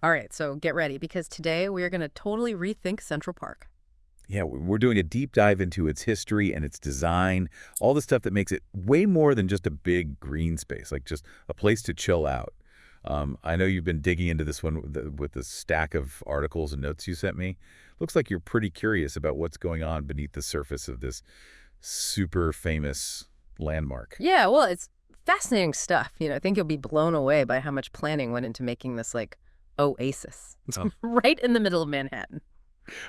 All right, so get ready because today we are going to totally rethink Central Park. Yeah, we're doing a deep dive into its history and its design, all the stuff that makes it way more than just a big green space, like just a place to chill out. I know you've been digging into this one with the stack of articles and notes you sent me. Looks like you're pretty curious about what's going on beneath the surface of this super famous landmark. Yeah, well, it's fascinating stuff. I think you'll be blown away by how much planning went into making this, like, oasis Oh. right in the middle of Manhattan.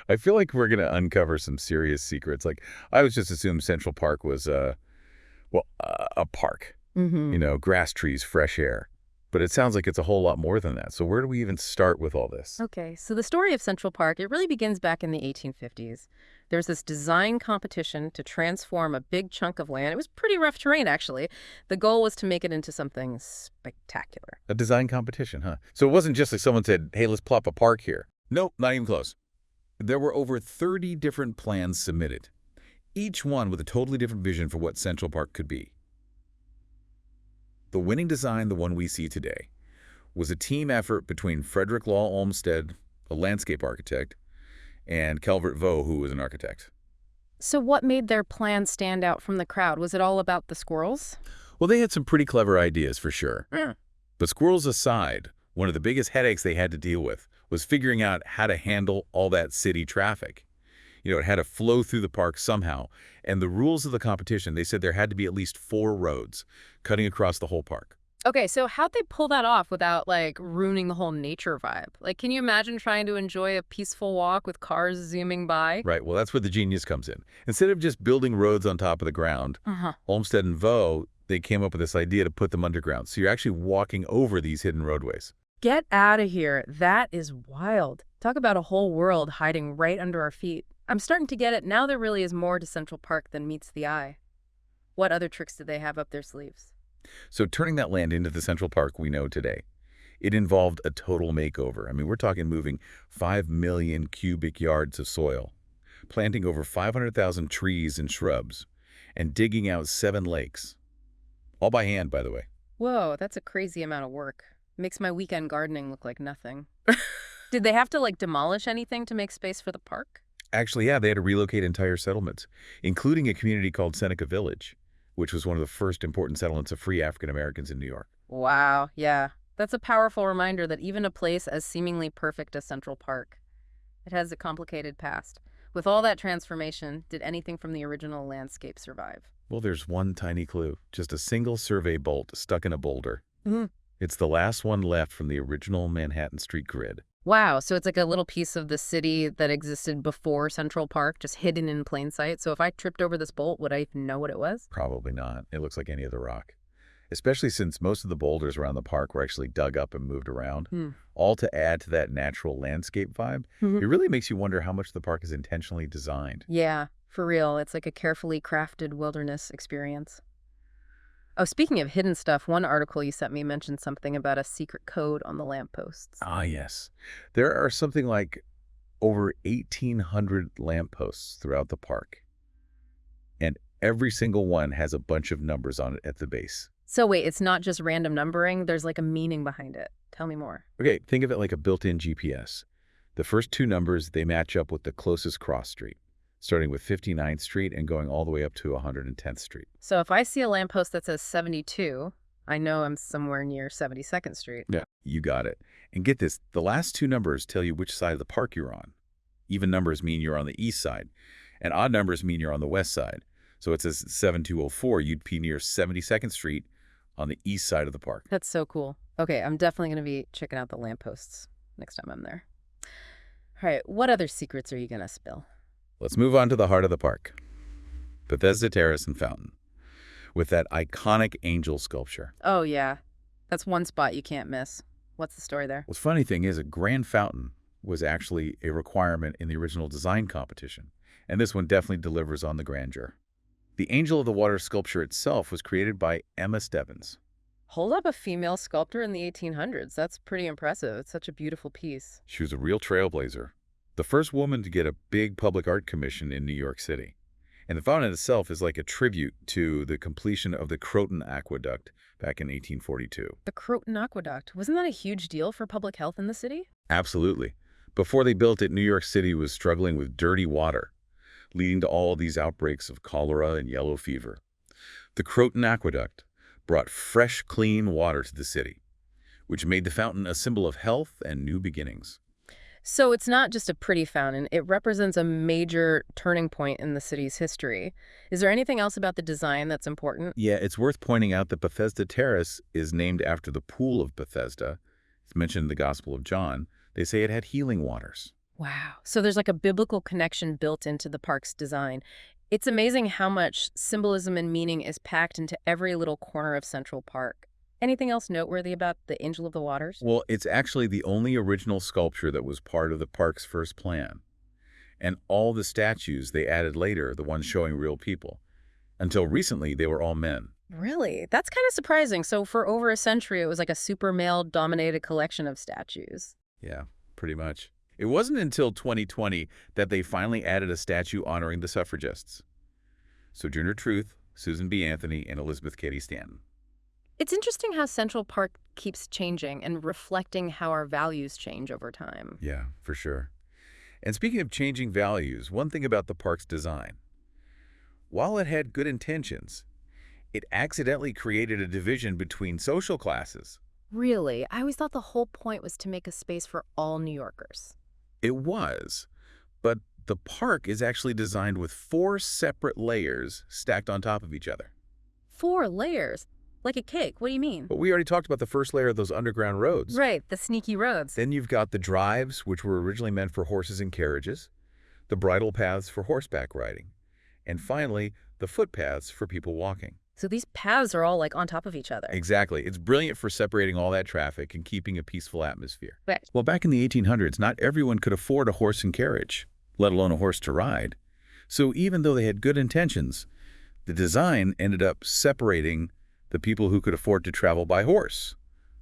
I feel like we're going to uncover some serious secrets. Like, I was just assumed Central Park was, a park. Mm-hmm. Grass, trees, fresh air. But it sounds like it's a whole lot more than that. So where do we even start with all this? Okay, so the story of Central Park, it really begins back in the 1850s. There's this design competition to transform a big chunk of land. It was pretty rough terrain, actually. The goal was to make it into something spectacular. A design competition, huh? So it wasn't just like someone said, hey, let's plop a park here. Nope, not even close. There were over 30 different plans submitted, each one with a totally different vision for what Central Park could be. The winning design, the one we see today, was a team effort between Frederick Olmsted, a landscape architect, and Calvert, who was an architect. So what made their plan stand out from the crowd? Was it all about the squirrels? Well, they had some pretty clever ideas for sure. Mm. But squirrels aside, one of the biggest headaches they had to deal with was figuring out how to handle all that city traffic. It had to flow through the park somehow. And the rules of the competition, they said there had to be at least 4 roads cutting across the whole park. Okay, so how'd they pull that off without, like, ruining the whole nature vibe? Like, can you imagine trying to enjoy a peaceful walk with cars zooming by? Right, well, that's where the genius comes in. Instead of just building roads on top of the ground, Olmsted and Vaux, they came up with this idea to put them underground. So you're actually walking over these hidden roadways. Get out of here. That is wild. Talk about a whole world hiding right under our feet. I'm starting to get it. Now there really is more to Central Park than meets the eye. What other tricks do they have up their sleeves? So turning that land into the Central Park we know today, it involved a total makeover. I mean, we're talking moving 5 million cubic yards of soil, planting over 500,000 trees and shrubs, and digging out 7 lakes. All by hand, by the way. Whoa, that's a crazy amount of work. Makes my weekend gardening look like nothing. Did they have to, like, demolish anything to make space for the park? Actually, yeah, they had to relocate entire settlements, including a community called Seneca Village, which was one of the first important settlements of free African Americans in New York. Wow, yeah. That's a powerful reminder that even a place as seemingly perfect as Central Park, it has a complicated past. With all that transformation, did anything from the original landscape survive? Well, there's one tiny clue, just a single survey bolt stuck in a boulder. Mhm. It's the last one left from the original Manhattan Street grid. Wow, so it's like a little piece of the city that existed before Central Park, just hidden in plain sight. So if I tripped over this bolt, would I even know what it was? Probably not. It looks like any other rock. Especially since most of the boulders around the park were actually dug up and moved around, all to add to that natural landscape vibe. Mhm. It really makes you wonder how much the park is intentionally designed. Yeah, for real. It's like a carefully crafted wilderness experience. Oh, speaking of hidden stuff, one article you sent me mentioned something about a secret code on the lampposts. Ah, yes. There are something like over 1,800 lampposts throughout the park, and every single one has a bunch of numbers on it at the base. So wait, it's not just random numbering, there's like a meaning behind it. Tell me more. Okay, think of it like a built-in GPS. The first 2 numbers, they match up with the closest cross street, starting with 59th Street and going all the way up to 110th Street. So if I see a lamppost that says 72, I know I'm somewhere near 72nd Street. Yeah, you got it. And get this, the last 2 numbers tell you which side of the park you're on. Even numbers mean you're on the east side, and odd numbers mean you're on the west side. So it says 7204, you'd be near 72nd Street on the east side of the park. That's so cool. Okay, I'm definitely going to be checking out the lampposts next time I'm there. All right, what other secrets are you going to spill? Let's move on to the heart of the park. Bethesda Terrace and Fountain, with that iconic angel sculpture. Oh, yeah. That's one spot you can't miss. What's the story there? Well, the funny thing is a grand fountain was actually a requirement in the original design competition, and this one definitely delivers on the grandeur. The Angel of the Water sculpture itself was created by Emma Stebbins. Hold up, a female sculptor in the 1800s. That's pretty impressive. It's such a beautiful piece. She was a real trailblazer, the first woman to get a big public art commission in New York City. And the fountain itself is like a tribute to the completion of the Croton Aqueduct back in 1842. The Croton Aqueduct. Wasn't that a huge deal for public health in the city? Absolutely. Before they built it, New York City was struggling with dirty water, leading to all of these outbreaks of cholera and yellow fever. The Croton Aqueduct brought fresh, clean water to the city, which made the fountain a symbol of health and new beginnings. So it's not just a pretty fountain, it represents a major turning point in the city's history. Is there anything else about the design that's important? Yeah, it's worth pointing out that Bethesda Terrace is named after the Pool of Bethesda. It's mentioned in the Gospel of John. They say it had healing waters. Wow. So there's like a biblical connection built into the park's design. It's amazing how much symbolism and meaning is packed into every little corner of Central Park. Anything else noteworthy about the Angel of the Waters? Well, it's actually the only original sculpture that was part of the park's first plan. And all the statues they added later, the ones showing real people. Until recently, they were all men. Really? That's kind of surprising. So for over a century, it was like a super male-dominated collection of statues. Yeah, pretty much. It wasn't until 2020 that they finally added a statue honoring the suffragists. Sojourner Truth, Susan B. Anthony, and Elizabeth Cady Stanton. It's interesting how Central Park keeps changing and reflecting how our values change over time. Yeah, for sure. And speaking of changing values, one thing about the park's design. While it had good intentions, it accidentally created a division between social classes. Really? I always thought the whole point was to make a space for all New Yorkers. It was, but the park is actually designed with 4 separate layers stacked on top of each other. 4 layers? Like a cake. What do you mean? But we already talked about the first layer of those underground roads. Right, the sneaky roads. Then you've got the drives, which were originally meant for horses and carriages, the bridle paths for horseback riding, and finally, the footpaths for people walking. So these paths are all like on top of each other. Exactly. It's brilliant for separating all that traffic and keeping a peaceful atmosphere. Right. Well, back in the 1800s, not everyone could afford a horse and carriage, let alone a horse to ride. So even though they had good intentions, the design ended up separating the people who could afford to travel by horse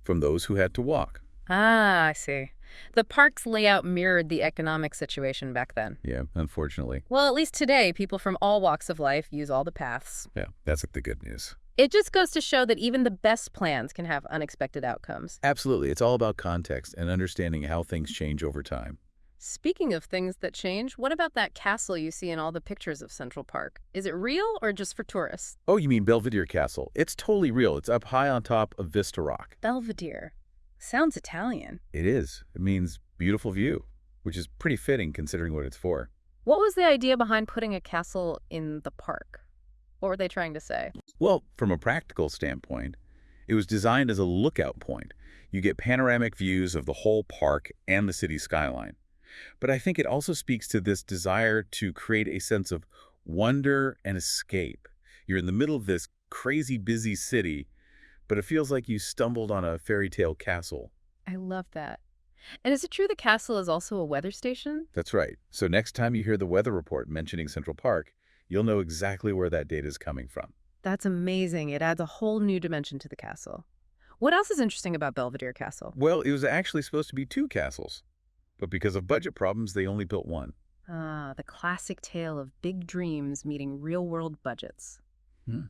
from those who had to walk. Ah, I see. The park's layout mirrored the economic situation back then. Yeah, unfortunately. Well, at least today, people from all walks of life use all the paths. Yeah, that's like the good news. It just goes to show that even the best plans can have unexpected outcomes. Absolutely. It's all about context and understanding how things change over time. Speaking of things that change, what about that castle you see in all the pictures of Central Park? Is it real or just for tourists? Oh, you mean Belvedere Castle? It's totally real. It's up high on top of Vista Rock. Belvedere. Sounds Italian. It is. It means beautiful view, which is pretty fitting considering what it's for. What was the idea behind putting a castle in the park? What were they trying to say? Well, from a practical standpoint, it was designed as a lookout point. You get panoramic views of the whole park and the city skyline. But I think it also speaks to this desire to create a sense of wonder and escape. You're in the middle of this crazy busy city, but it feels like you stumbled on a fairy tale castle. I love that. And is it true the castle is also a weather station? That's right. So next time you hear the weather report mentioning Central Park, you'll know exactly where that data is coming from. That's amazing. It adds a whole new dimension to the castle. What else is interesting about Belvedere Castle? Well, it was actually supposed to be 2 castles, but because of budget problems, they only built 1. Ah, the classic tale of big dreams meeting real-world budgets. Hmm.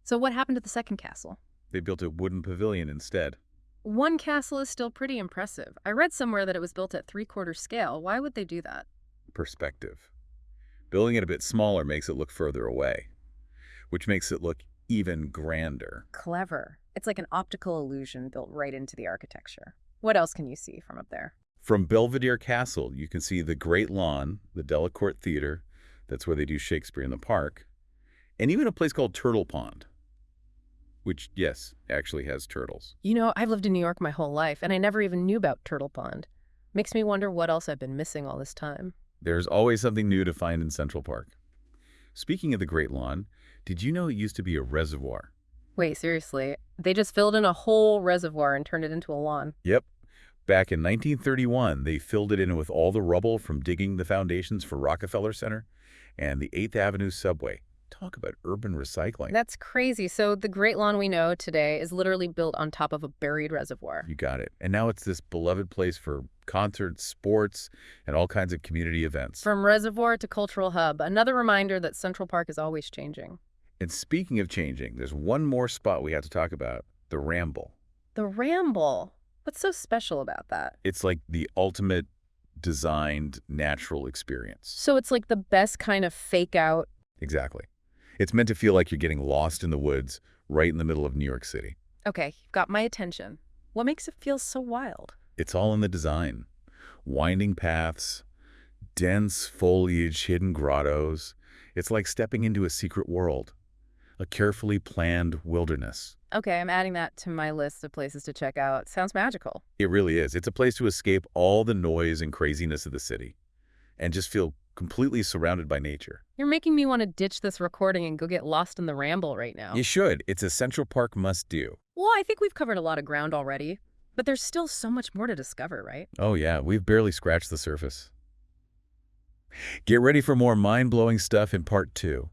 So what happened to the second castle? They built a wooden pavilion instead. One castle is still pretty impressive. I read somewhere that it was built at 3/4 scale. Why would they do that? Perspective. Building it a bit smaller makes it look further away, which makes it look even grander. Clever. It's like an optical illusion built right into the architecture. What else can you see from up there? From Belvedere Castle, you can see the Great Lawn, the Delacorte Theater, that's where they do Shakespeare in the park, and even a place called Turtle Pond, which, yes, actually has turtles. You know, I've lived in New York my whole life, and I never even knew about Turtle Pond. Makes me wonder what else I've been missing all this time. There's always something new to find in Central Park. Speaking of the Great Lawn, did you know it used to be a reservoir? Wait, seriously? They just filled in a whole reservoir and turned it into a lawn? Yep. Back in 1931, they filled it in with all the rubble from digging the foundations for Rockefeller Center and the 8th Avenue subway. Talk about urban recycling. That's crazy. So the Great Lawn we know today is literally built on top of a buried reservoir. You got it. And now it's this beloved place for concerts, sports, and all kinds of community events. From reservoir to cultural hub, another reminder that Central Park is always changing. And speaking of changing, there's one more spot we have to talk about, the Ramble. The Ramble. What's so special about that? It's like the ultimate designed natural experience. So it's like the best kind of fake out. Exactly. It's meant to feel like you're getting lost in the woods right in the middle of New York City. Okay, you've got my attention. What makes it feel so wild? It's all in the design. Winding paths, dense foliage, hidden grottos. It's like stepping into a secret world, a carefully planned wilderness. Okay, I'm adding that to my list of places to check out. Sounds magical. It really is. It's a place to escape all the noise and craziness of the city and just feel completely surrounded by nature. You're making me want to ditch this recording and go get lost in the Ramble right now. You should. It's a Central Park must-do. Well, I think we've covered a lot of ground already, but there's still so much more to discover, right? Oh yeah, we've barely scratched the surface. Get ready for more mind-blowing stuff in Part 2.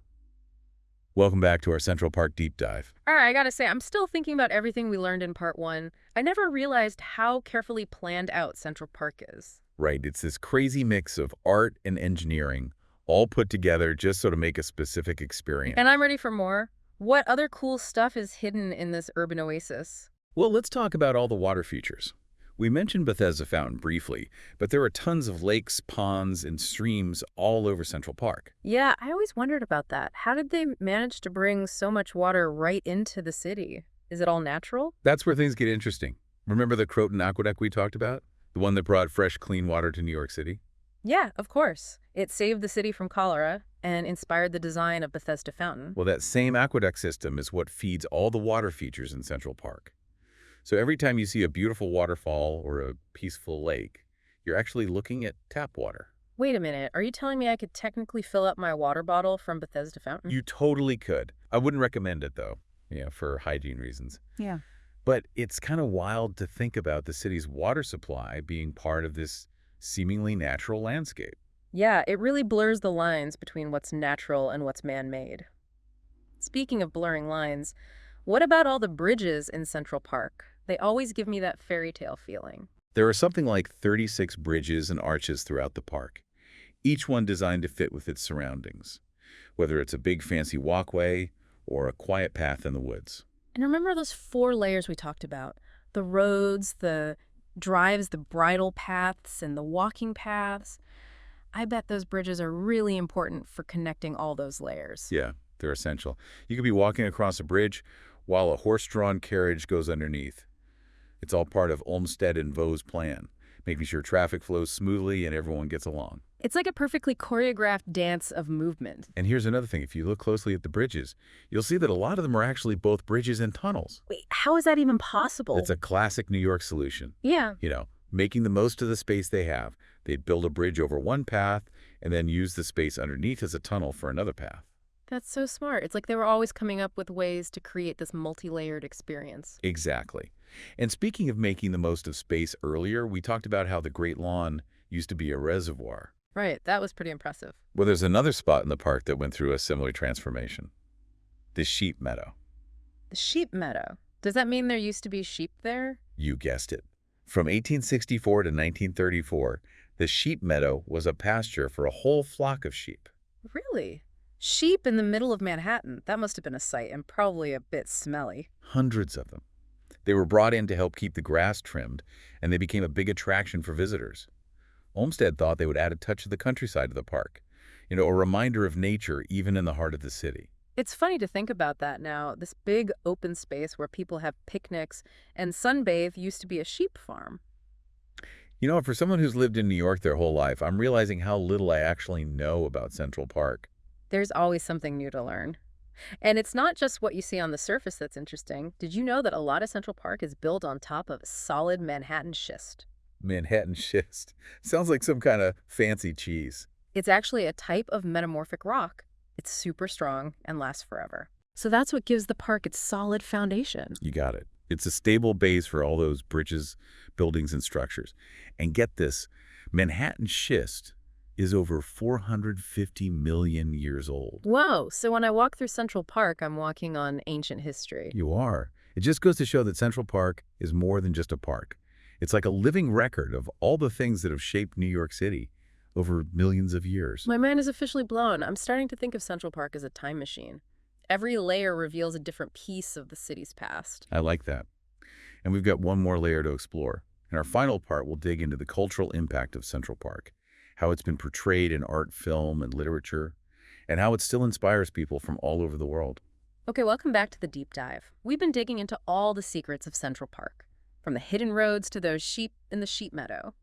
Welcome back to our Central Park Deep Dive. All right, I gotta say, I'm still thinking about everything we learned in Part 1. I never realized how carefully planned out Central Park is. Right, it's this crazy mix of art and engineering all put together just so to make a specific experience. And I'm ready for more. What other cool stuff is hidden in this urban oasis? Well, let's talk about all the water features. We mentioned Bethesda Fountain briefly, but there are tons of lakes, ponds, and streams all over Central Park. Yeah, I always wondered about that. How did they manage to bring so much water right into the city? Is it all natural? That's where things get interesting. Remember the Croton Aqueduct we talked about? The one that brought fresh, clean water to New York City? Yeah, of course. It saved the city from cholera and inspired the design of Bethesda Fountain. Well, that same aqueduct system is what feeds all the water features in Central Park. So every time you see a beautiful waterfall or a peaceful lake, you're actually looking at tap water. Wait a minute, are you telling me I could technically fill up my water bottle from Bethesda Fountain? You totally could. I wouldn't recommend it, though, for hygiene reasons. Yeah. But it's kind of wild to think about the city's water supply being part of this seemingly natural landscape. Yeah, it really blurs the lines between what's natural and what's man-made. Speaking of blurring lines, what about all the bridges in Central Park? They always give me that fairy tale feeling. There are something like 36 bridges and arches throughout the park, each one designed to fit with its surroundings, whether it's a big fancy walkway or a quiet path in the woods. And remember those 4 layers we talked about? The roads, the drives, the bridle paths, and the walking paths. I bet those bridges are really important for connecting all those layers. Yeah, they're essential. You could be walking across a bridge while a horse-drawn carriage goes underneath. It's all part of Olmsted and Vaux' plan, making sure traffic flows smoothly and everyone gets along. It's like a perfectly choreographed dance of movement. And here's another thing. If you look closely at the bridges, you'll see that a lot of them are actually both bridges and tunnels. Wait, how is that even possible? It's a classic New York solution. Yeah. Making the most of the space they have. They'd build a bridge over one path and then use the space underneath as a tunnel for another path. That's so smart. It's like they were always coming up with ways to create this multi-layered experience. Exactly. And speaking of making the most of space earlier, we talked about how the Great Lawn used to be a reservoir. Right, that was pretty impressive. Well, there's another spot in the park that went through a similar transformation. The sheep meadow. The sheep meadow. Does that mean there used to be sheep there? You guessed it. From 1864 to 1934, the sheep meadow was a pasture for a whole flock of sheep. Really? Sheep in the middle of Manhattan. That must have been a sight and probably a bit smelly. Hundreds of them. They were brought in to help keep the grass trimmed, and they became a big attraction for visitors. Olmsted thought they would add a touch of the countryside to the park, a reminder of nature even in the heart of the city. It's funny to think about that now. This big open space where people have picnics and sunbathe used to be a sheep farm. For someone who's lived in New York their whole life, I'm realizing how little I actually know about Central Park. There's always something new to learn. And it's not just what you see on the surface that's interesting. Did you know that a lot of Central Park is built on top of solid Manhattan schist? Manhattan schist. Sounds like some kind of fancy cheese. It's actually a type of metamorphic rock. It's super strong and lasts forever. So that's what gives the park its solid foundation. You got it. It's a stable base for all those bridges, buildings, and structures. And get this, Manhattan schist is over 450 million years old. Whoa, so when I walk through Central Park, I'm walking on ancient history. You are. It just goes to show that Central Park is more than just a park. It's like a living record of all the things that have shaped New York City over millions of years. My mind is officially blown. I'm starting to think of Central Park as a time machine. Every layer reveals a different piece of the city's past. I like that. And we've got one more layer to explore. In our final part, we'll dig into the cultural impact of Central Park, how it's been portrayed in art, film, and literature, and how it still inspires people from all over the world. Okay, welcome back to the deep dive. We've been digging into all the secrets of Central Park, from the hidden roads to those sheep in the sheep meadow.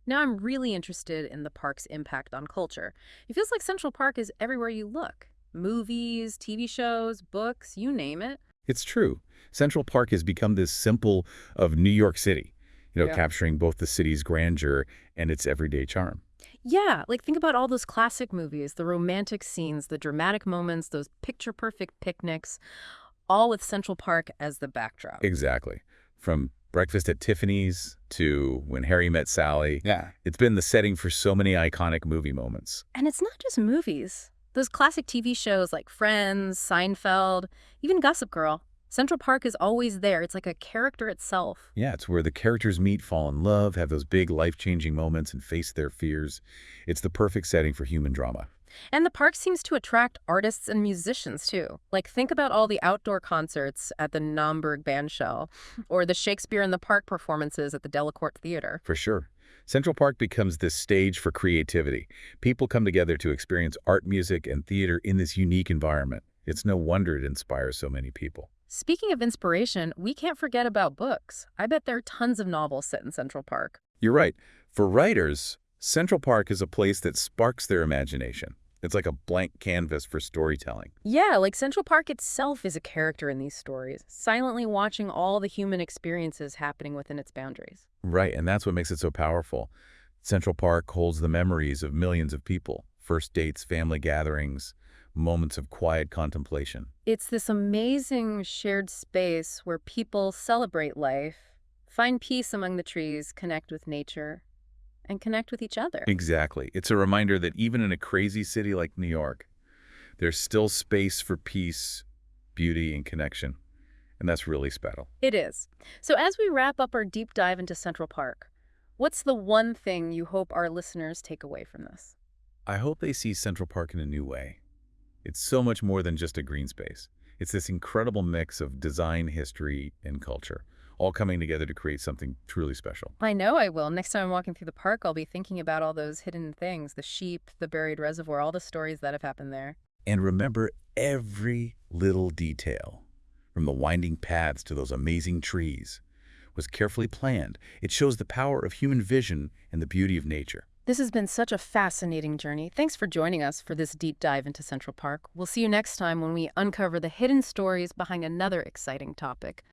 Now I'm really interested in the park's impact on culture. It feels like Central Park is everywhere you look. Movies, TV shows, books, you name it. It's true. Central Park has become this symbol of New York City, Yeah. capturing both the city's grandeur and its everyday charm. Yeah, like think about all those classic movies, the romantic scenes, the dramatic moments, those picture-perfect picnics, all with Central Park as the backdrop. Exactly. From Breakfast at Tiffany's to When Harry Met Sally. Yeah. It's been the setting for so many iconic movie moments. And it's not just movies. Those classic TV shows like Friends, Seinfeld, even Gossip Girl. Central Park is always there. It's like a character itself. Yeah, it's where the characters meet, fall in love, have those big life-changing moments, and face their fears. It's the perfect setting for human drama. And the park seems to attract artists and musicians, too. Like, think about all the outdoor concerts at the Naumburg Bandshell, or the Shakespeare in the Park performances at the Delacorte Theater. For sure. Central Park becomes this stage for creativity. People come together to experience art, music, and theater in this unique environment. It's no wonder it inspires so many people. Speaking of inspiration, we can't forget about books. I bet there are tons of novels set in Central Park. You're right. For writers, Central Park is a place that sparks their imagination. It's like a blank canvas for storytelling. Yeah, like Central Park itself is a character in these stories, silently watching all the human experiences happening within its boundaries. Right, and that's what makes it so powerful. Central Park holds the memories of millions of people, first dates, family gatherings, moments of quiet contemplation. It's this amazing shared space where people celebrate life, find peace among the trees, connect with nature, and connect with each other. Exactly. It's a reminder that even in a crazy city like New York, there's still space for peace, beauty, and connection. And that's really special. It is. So as we wrap up our deep dive into Central Park, what's the one thing you hope our listeners take away from this? I hope they see Central Park in a new way. It's so much more than just a green space. It's this incredible mix of design, history, and culture, all coming together to create something truly special. I know I will. Next time I'm walking through the park, I'll be thinking about all those hidden things, the sheep, the buried reservoir, all the stories that have happened there. And remember every little detail, from the winding paths to those amazing trees, was carefully planned. It shows the power of human vision and the beauty of nature. This has been such a fascinating journey. Thanks for joining us for this deep dive into Central Park. We'll see you next time when we uncover the hidden stories behind another exciting topic.